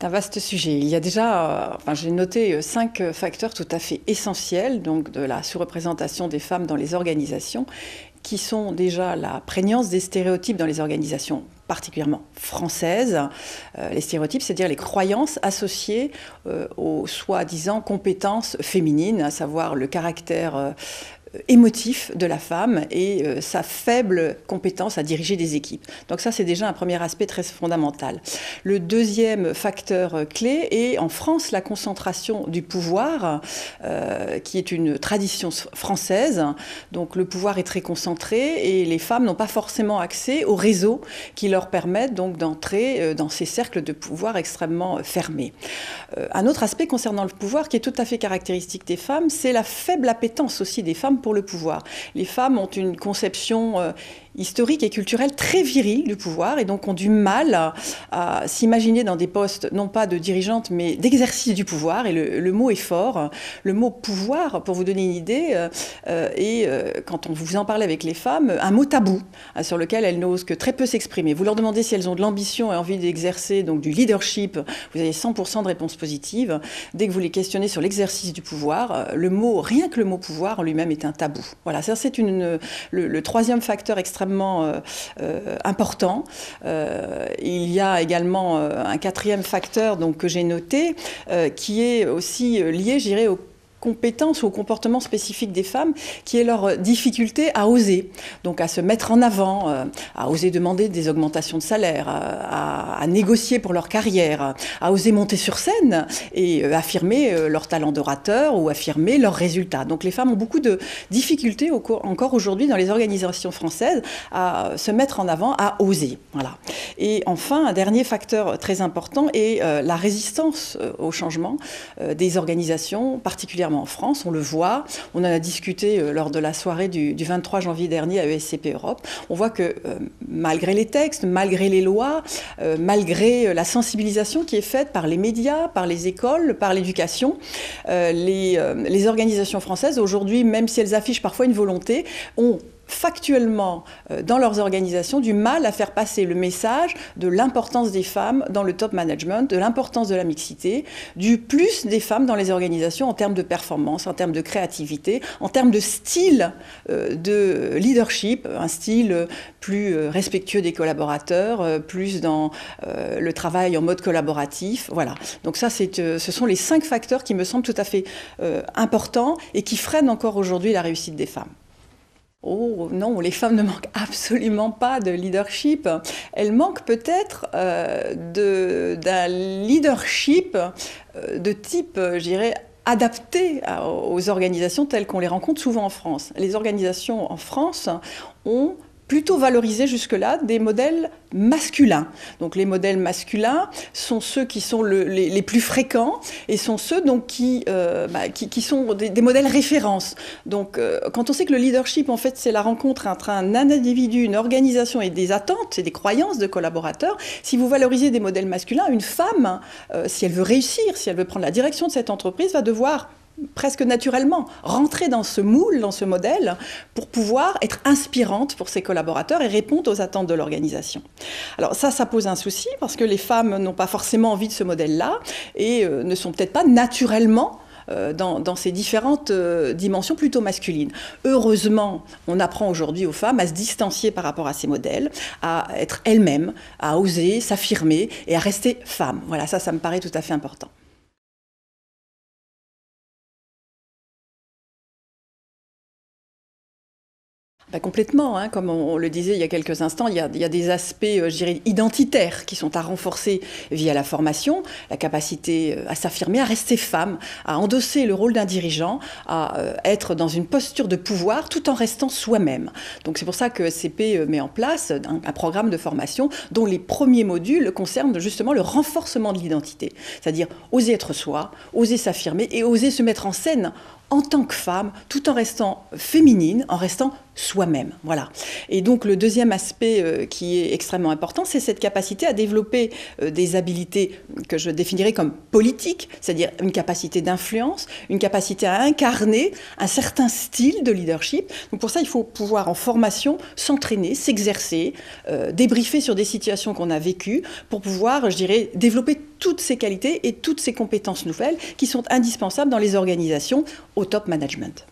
C'est un vaste sujet. Il y a déjà, j'ai noté 5 facteurs tout à fait essentiels donc de la sous-représentation des femmes dans les organisations, qui sont déjà la prégnance des stéréotypes dans les organisations particulièrement françaises. Les stéréotypes, c'est-à-dire les croyances associées aux soi-disant compétences féminines, à savoir le caractère émotif de la femme et sa faible compétence à diriger des équipes. Donc ça, c'est déjà un premier aspect très fondamental. Le deuxième facteur clé est, en France, la concentration du pouvoir, qui est une tradition française. Donc le pouvoir est très concentré et les femmes n'ont pas forcément accès aux réseaux qui leur permettent donc d'entrer dans ces cercles de pouvoir extrêmement fermés. Un autre aspect concernant le pouvoir qui est tout à fait caractéristique des femmes, c'est la faible appétence aussi des femmes pour le pouvoir. Les femmes ont une conception historique et culturelle très virile du pouvoir et donc ont du mal à s'imaginer dans des postes non pas de dirigeante mais d'exercice du pouvoir, et le mot est fort. Le mot pouvoir, pour vous donner une idée, est, quand on vous en parle avec les femmes, un mot tabou sur lequel elles n'osent que très peu s'exprimer. Vous leur demandez si elles ont de l'ambition et envie d'exercer donc du leadership, vous avez 100% de réponses positives. Dès que vous les questionnez sur l'exercice du pouvoir, rien que le mot pouvoir en lui-même est un tabou. Voilà, ça c'est le troisième facteur extrêmement important. Il y a également un quatrième facteur donc, que j'ai noté, qui est aussi lié, je dirais, aux compétences ou au comportement spécifique des femmes, qui est leur difficulté à oser, donc à se mettre en avant, à oser demander des augmentations de salaire, à négocier pour leur carrière, à oser monter sur scène et affirmer leur talent d'orateur ou affirmer leurs résultats. Donc les femmes ont beaucoup de difficultés encore aujourd'hui dans les organisations françaises à se mettre en avant, à oser. Voilà. Et enfin, un dernier facteur très important est la résistance au changement des organisations, particulièrement en France, on le voit, on en a discuté lors de la soirée du 23 janvier dernier à ESCP Europe. On voit que malgré les textes, malgré les lois, malgré la sensibilisation qui est faite par les médias, par les écoles, par l'éducation, les organisations françaises aujourd'hui, même si elles affichent parfois une volonté, ont factuellement, dans leurs organisations, du mal à faire passer le message de l'importance des femmes dans le top management, de l'importance de la mixité, du plus des femmes dans les organisations en termes de performance, en termes de créativité, en termes de style de leadership, un style plus respectueux des collaborateurs, plus dans le travail en mode collaboratif. Voilà. Donc ça, ce sont les 5 facteurs qui me semblent tout à fait importants et qui freinent encore aujourd'hui la réussite des femmes. Oh non, les femmes ne manquent absolument pas de leadership. Elles manquent peut-être d'un leadership de type, je dirais, adapté aux organisations telles qu'on les rencontre souvent en France. Les organisations en France ont plutôt valorisé jusque-là des modèles masculins. Donc les modèles masculins sont ceux qui sont les plus fréquents et sont ceux donc, qui sont des modèles références. Donc quand on sait que le leadership, en fait, c'est la rencontre entre un individu, une organisation et des attentes et des croyances de collaborateurs, si vous valorisez des modèles masculins, une femme, si elle veut réussir, si elle veut prendre la direction de cette entreprise, va devoir presque naturellement rentrer dans ce moule, dans ce modèle, pour pouvoir être inspirante pour ses collaborateurs et répondre aux attentes de l'organisation. Alors ça pose un souci parce que les femmes n'ont pas forcément envie de ce modèle-là et ne sont peut-être pas naturellement dans ces différentes dimensions plutôt masculines. Heureusement, on apprend aujourd'hui aux femmes à se distancier par rapport à ces modèles, à être elles-mêmes, à oser s'affirmer et à rester femmes. Voilà, ça me paraît tout à fait important. Complètement, hein, comme on le disait il y a quelques instants, il y a des aspects, je dirais, identitaires qui sont à renforcer via la formation, la capacité à s'affirmer, à rester femme, à endosser le rôle d'un dirigeant, à être dans une posture de pouvoir tout en restant soi-même. Donc c'est pour ça que SCP met en place un programme de formation dont les premiers modules concernent justement le renforcement de l'identité, c'est-à-dire oser être soi, oser s'affirmer et oser se mettre en scène en tant que femme, tout en restant féminine, en restant soi-même. Voilà. Et donc le deuxième aspect qui est extrêmement important, c'est cette capacité à développer des habiletés que je définirais comme politiques, c'est-à-dire une capacité d'influence, une capacité à incarner un certain style de leadership. Donc pour ça, il faut pouvoir en formation s'entraîner, s'exercer, débriefer sur des situations qu'on a vécues pour pouvoir, je dirais, développer toutes ces qualités et toutes ces compétences nouvelles qui sont indispensables dans les organisations au top management.